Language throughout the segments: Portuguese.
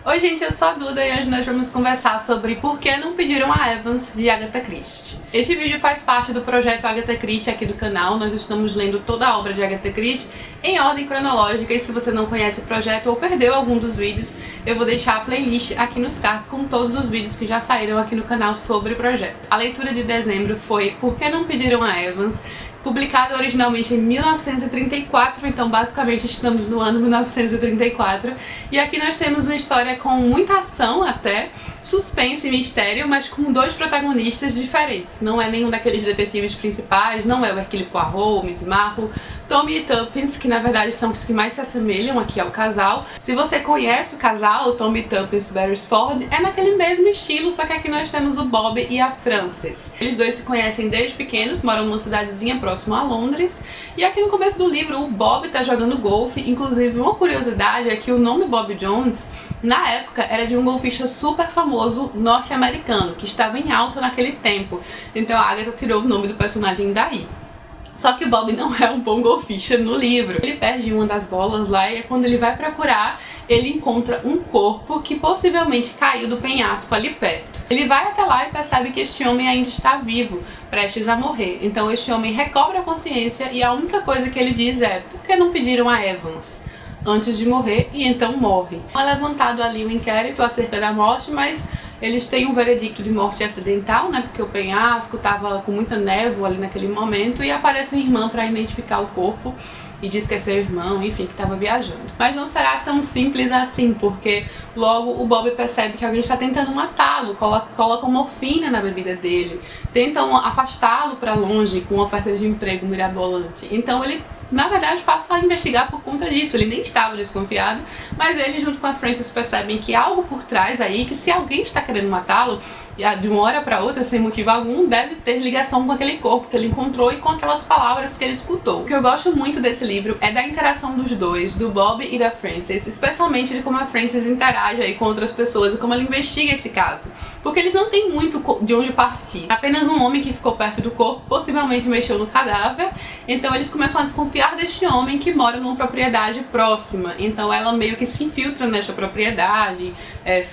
Oi gente, eu sou a Duda e hoje nós vamos conversar sobre Por que não pediram a Evans, de Agatha Christie. Este vídeo faz parte do projeto Agatha Christie aqui do canal. Nós estamos lendo toda a obra de Agatha Christie em ordem cronológica e se você não conhece o projeto ou perdeu algum dos vídeos, eu vou deixar a playlist aqui nos cards com todos os vídeos que já saíram aqui no canal sobre o projeto. A leitura de dezembro foi Por que não pediram a Evans, publicado originalmente em 1934, então basicamente estamos no ano 1934. E aqui nós temos uma história com muita ação até, suspense e mistério, mas com dois protagonistas diferentes. Não é nenhum daqueles detetives principais, não é o Hercule Poirot, Miss Marple, Tommy e Tuppence, que na verdade são os que mais se assemelham aqui ao casal. Se você conhece o casal, Tommy e Tuppence Beresford, é naquele mesmo estilo, só que aqui nós temos o Bob e a Frances. Eles dois se conhecem desde pequenos, moram numa cidadezinha próximo a Londres, e aqui no começo do livro o Bob tá jogando golfe. Inclusive uma curiosidade é que o nome Bob Jones na época era de um golfista super famoso norte-americano, que estava em alta naquele tempo, então a Agatha tirou o nome do personagem daí. Só que o Bob não é um bom golfista no livro. Ele perde uma das bolas lá e quando ele vai procurar, ele encontra um corpo que possivelmente caiu do penhasco ali perto. Ele vai até lá e percebe que este homem ainda está vivo, prestes a morrer. Então este homem recobra a consciência e a única coisa que ele diz é: por que não pediram a Evans antes de morrer? E então morre. É levantado ali um inquérito acerca da morte, mas eles têm um veredicto de morte acidental, né, porque o penhasco estava com muita névoa ali naquele momento, e aparece uma irmã para identificar o corpo e diz que é seu irmão, enfim, que estava viajando. Mas não será tão simples assim, porque logo o Bob percebe que alguém está tentando matá-lo, coloca morfina na bebida dele, tentam afastá-lo para longe com oferta de emprego mirabolante. Então ele, na verdade, passa a investigar por conta disso. Ele nem estava desconfiado, mas ele junto com a Frances percebem que há algo por trás aí, que se alguém está querendo matá-lo, de uma hora para outra, sem motivo algum, deve ter ligação com aquele corpo que ele encontrou e com aquelas palavras que ele escutou. O que eu gosto muito desse livro é da interação dos dois, do Bob e da Frances, especialmente de como a Frances interage aí com outras pessoas e como ela investiga esse caso. Porque eles não têm muito de onde partir. Apenas um homem que ficou perto do corpo possivelmente mexeu no cadáver, então eles começam a desconfiar deste homem que mora numa propriedade próxima. Então ela meio que se infiltra nesta propriedade,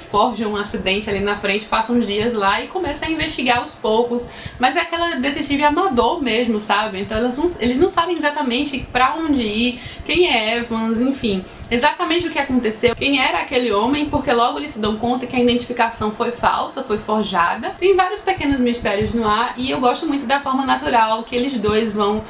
forja um acidente ali na frente, passa uns dias lá e começa a investigar aos poucos, mas é aquela detetive amador mesmo, sabe? Então eles não sabem exatamente pra onde ir, quem é Evans, enfim, exatamente o que aconteceu, quem era aquele homem, porque logo eles se dão conta que a identificação foi falsa, foi forjada. Tem vários pequenos mistérios no ar e eu gosto muito da forma natural que eles dois vão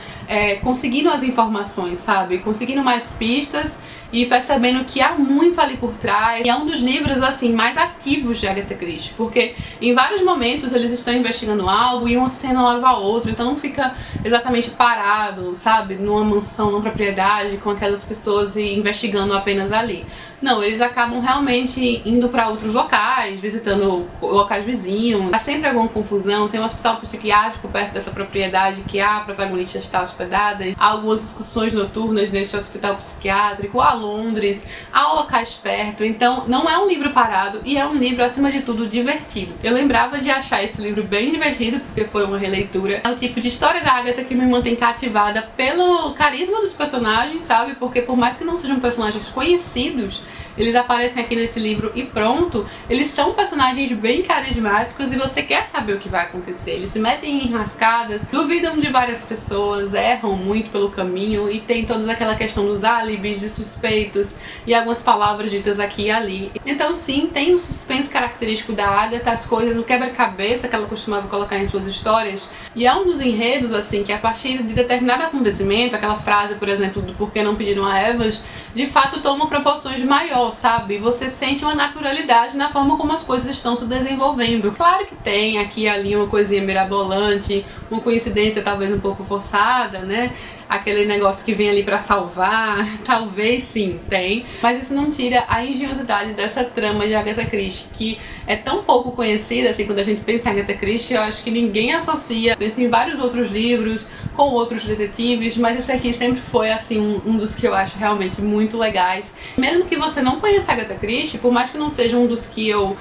conseguindo as informações, sabe? Conseguindo mais pistas e percebendo que há muito ali por trás. E é um dos livros, assim, mais ativos de Agatha Christie, porque em vários momentos eles estão investigando algo e uma cena leva a outra, então não fica exatamente parado, sabe, numa mansão, numa propriedade, com aquelas pessoas e investigando apenas ali. Não, eles acabam realmente indo para outros locais, visitando locais vizinhos. Há sempre alguma confusão, tem um hospital psiquiátrico perto dessa propriedade que a protagonista está hospedada. Há algumas discussões noturnas neste hospital psiquiátrico, há Londres, há locais perto, então não é um livro parado e é um livro, acima de tudo, divertido. Eu lembrava de achar esse livro bem divertido, porque foi uma releitura. É o tipo de história da Agatha que me mantém cativada pelo carisma dos personagens, sabe? Porque por mais que não sejam personagens conhecidos, eles aparecem aqui nesse livro e pronto, eles são personagens bem carismáticos e você quer saber o que vai acontecer. Eles se metem em enrascadas, duvidam de várias pessoas, erram muito pelo caminho e tem toda aquela questão dos álibis, de suspeitos e algumas palavras ditas aqui e ali. Então sim, tem um suspense característico da Agatha, as coisas, o quebra-cabeça que ela costumava colocar em suas histórias, e é um dos enredos, assim, que a partir de determinado acontecimento, aquela frase, por exemplo, do Por que não pediram a Evans, de fato toma proporções maior, sabe? Você sente uma naturalidade na forma como as coisas estão se desenvolvendo. Claro que tem aqui e ali uma coisinha mirabolante, uma coincidência talvez um pouco forçada, né? Aquele negócio que vem ali pra salvar, talvez sim, tem. Mas isso não tira a engenhosidade dessa trama de Agatha Christie, que é tão pouco conhecida, assim, quando a gente pensa em Agatha Christie, eu acho que ninguém associa. Pensa em vários outros livros, com outros detetives, mas esse aqui sempre foi, assim, um dos que eu acho realmente muito legais. Mesmo que você não conheça Agatha Christie, por mais que não seja um dos que eu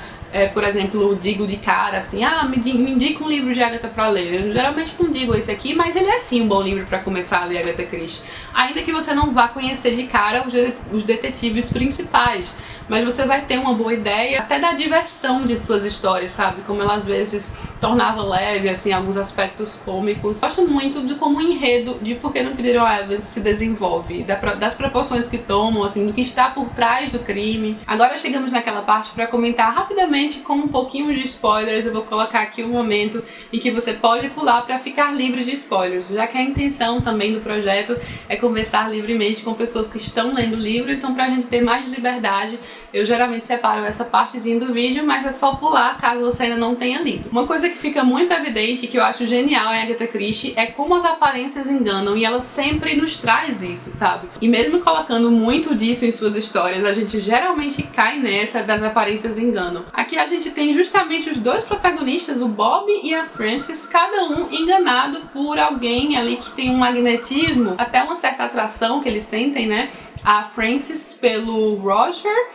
por exemplo, digo de cara assim, me indica um livro de Agatha pra ler. Eu geralmente não digo esse aqui, mas ele é sim um bom livro pra começar a ler Agatha Christie. Ainda que você não vá conhecer de cara os detetives principais, mas você vai ter uma boa ideia até da diversão de suas histórias, sabe? Como ela às vezes tornava leve, assim, alguns aspectos cômicos. Gosto muito de como o enredo de Por que Não Pediram a Evans se desenvolve, das proporções que tomam, assim, do que está por trás do crime. Agora chegamos naquela parte para comentar rapidamente com um pouquinho de spoilers. Eu vou colocar aqui um momento em que você pode pular para ficar livre de spoilers, já que a intenção também do projeto é conversar livremente com pessoas que estão lendo o livro, então pra gente ter mais liberdade, eu geralmente separo essa partezinha do vídeo, mas é só pular caso você ainda não tenha lido. Uma coisa que fica muito evidente, que eu acho genial em Agatha Christie, é como as aparências enganam, e ela sempre nos traz isso, sabe? E mesmo colocando muito disso em suas histórias, a gente geralmente cai nessa das aparências enganam. Aqui a gente tem justamente os dois protagonistas, o Bob e a Frances, cada um enganado por alguém ali que tem um magnetismo, até uma certa atração que eles sentem, né? A Frances pelo Roger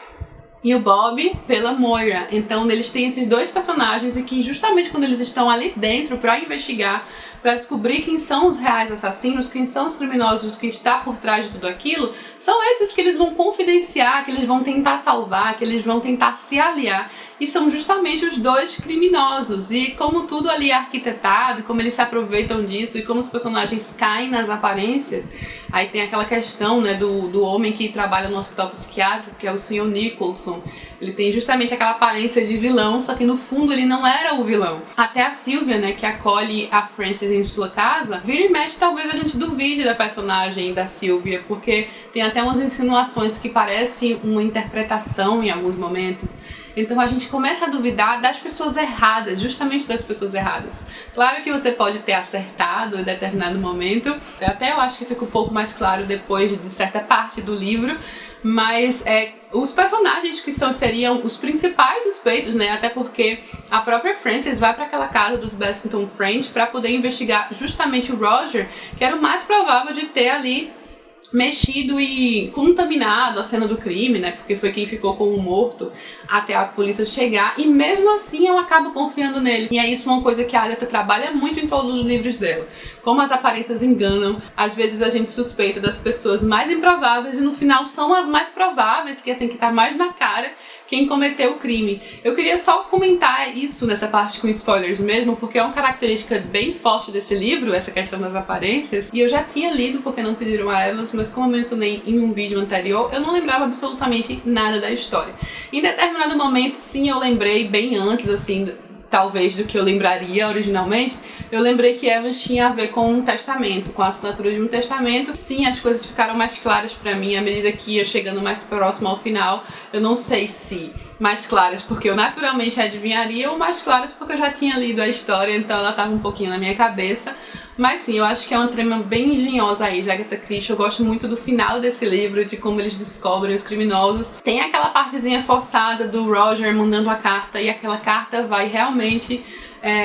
e o Bob pela Moira. Então eles têm esses dois personagens e que justamente quando eles estão ali dentro para investigar, para descobrir quem são os reais assassinos, quem são os criminosos que está por trás de tudo aquilo, são esses que eles vão confidenciar, que eles vão tentar salvar, que eles vão tentar se aliar. E são justamente os dois criminosos. E como tudo ali é arquitetado, como eles se aproveitam disso e como os personagens caem nas aparências, aí tem aquela questão, né, do homem que trabalha no hospital psiquiátrico, que é o Sr. Nicholson. Ele tem justamente aquela aparência de vilão, só que no fundo ele não era o vilão. Até a Sylvia, né, que acolhe a Frances em sua casa, vira e mexe, talvez a gente duvide da personagem da Sylvia, porque tem até umas insinuações que parecem uma interpretação em alguns momentos. Então a gente começa a duvidar das pessoas erradas, justamente das pessoas erradas. Claro que você pode ter acertado em determinado momento, até eu acho que fica um pouco mais claro depois de certa parte do livro, mas os personagens que seriam os principais suspeitos, né? Até porque a própria Frances vai para aquela casa dos Bassington French para poder investigar justamente o Roger, que era o mais provável de ter ali mexido e contaminado a cena do crime, né, porque foi quem ficou com o morto até a polícia chegar, e mesmo assim ela acaba confiando nele. E é isso uma coisa que a Agatha trabalha muito em todos os livros dela. Como as aparências enganam, às vezes a gente suspeita das pessoas mais improváveis e no final são as mais prováveis, que assim, que tá mais na cara quem cometeu o crime. Eu queria só comentar isso nessa parte com spoilers mesmo, porque é uma característica bem forte desse livro, essa questão das aparências, e eu já tinha lido Por que Não Pediram a Evans, mas como eu mencionei em um vídeo anterior, eu não lembrava absolutamente nada da história. Em determinado momento, sim, eu lembrei bem antes, assim, talvez do que eu lembraria originalmente, eu lembrei que Evans tinha a ver com um testamento, com a assinatura de um testamento. Sim, as coisas ficaram mais claras pra mim à medida que ia chegando mais próximo ao final. Eu não sei se mais claras porque eu naturalmente adivinharia ou mais claras porque eu já tinha lido a história, então ela tava um pouquinho na minha cabeça. Mas sim, eu acho que é uma trama bem engenhosa aí de Agatha Christie. Eu gosto muito do final desse livro, de como eles descobrem os criminosos. Tem aquela partezinha forçada do Roger mandando a carta, e aquela carta vai realmente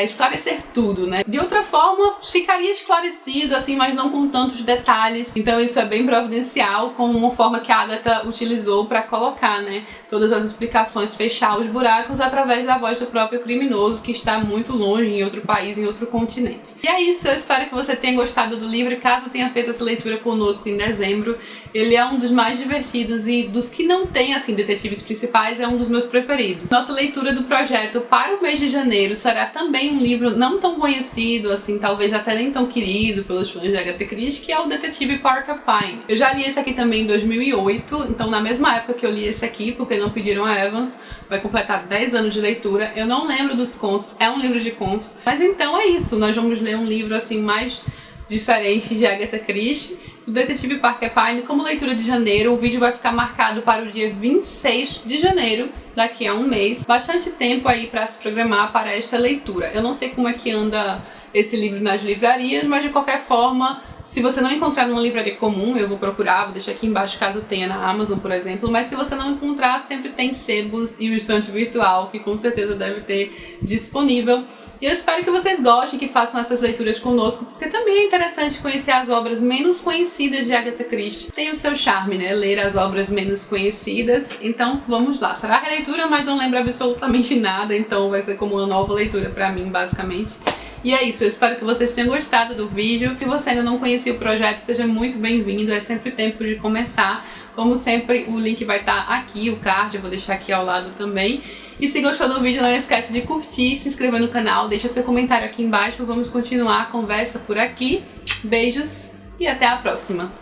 esclarecer tudo, né? De outra forma, ficaria esclarecido, assim, mas não com tantos detalhes. Então isso é bem providencial, como uma forma que a Agatha utilizou para colocar, né, todas as explicações, fechar os buracos através da voz do próprio criminoso, que está muito longe, em outro país, em outro continente. E é isso, eu espero que você tenha gostado do livro. Caso tenha feito essa leitura conosco em dezembro, ele é um dos mais divertidos e dos que não tem, assim, detetives principais, é um dos meus preferidos. Nossa leitura do projeto para o mês de janeiro será também um livro não tão conhecido, assim, talvez até nem tão querido pelos fãs de Agatha Christie, que é o Detetive Parker Pyne. Eu já li esse aqui também em 2008, então na mesma época que eu li esse aqui, Por que Não Pediram a Evans, vai completar 10 anos de leitura. Eu não lembro dos contos, é um livro de contos, mas então é isso, nós vamos ler um livro assim mais diferente de Agatha Christie, o Detetive Parker Pyne, como leitura de janeiro. O vídeo vai ficar marcado para o dia 26 de janeiro, daqui a um mês. Bastante tempo aí para se programar para esta leitura. Eu não sei como é que anda esse livro nas livrarias, mas de qualquer forma, se você não encontrar numa livraria comum, eu vou procurar, vou deixar aqui embaixo caso tenha na Amazon, por exemplo, mas se você não encontrar, sempre tem sebos e o estante virtual, que com certeza deve ter disponível. E eu espero que vocês gostem, que façam essas leituras conosco, porque também é interessante conhecer as obras menos conhecidas de Agatha Christie. Tem o seu charme, né? Ler as obras menos conhecidas. Então, vamos lá. Será releitura, mas não lembro absolutamente nada, então vai ser como uma nova leitura pra mim, basicamente. E é isso, eu espero que vocês tenham gostado do vídeo. Se você ainda não conhecia o projeto, seja muito bem-vindo, é sempre tempo de começar. Como sempre, o link vai estar aqui, o card, eu vou deixar aqui ao lado também. E se gostou do vídeo, não esquece de curtir, se inscrever no canal, deixa seu comentário aqui embaixo, vamos continuar a conversa por aqui. Beijos e até a próxima!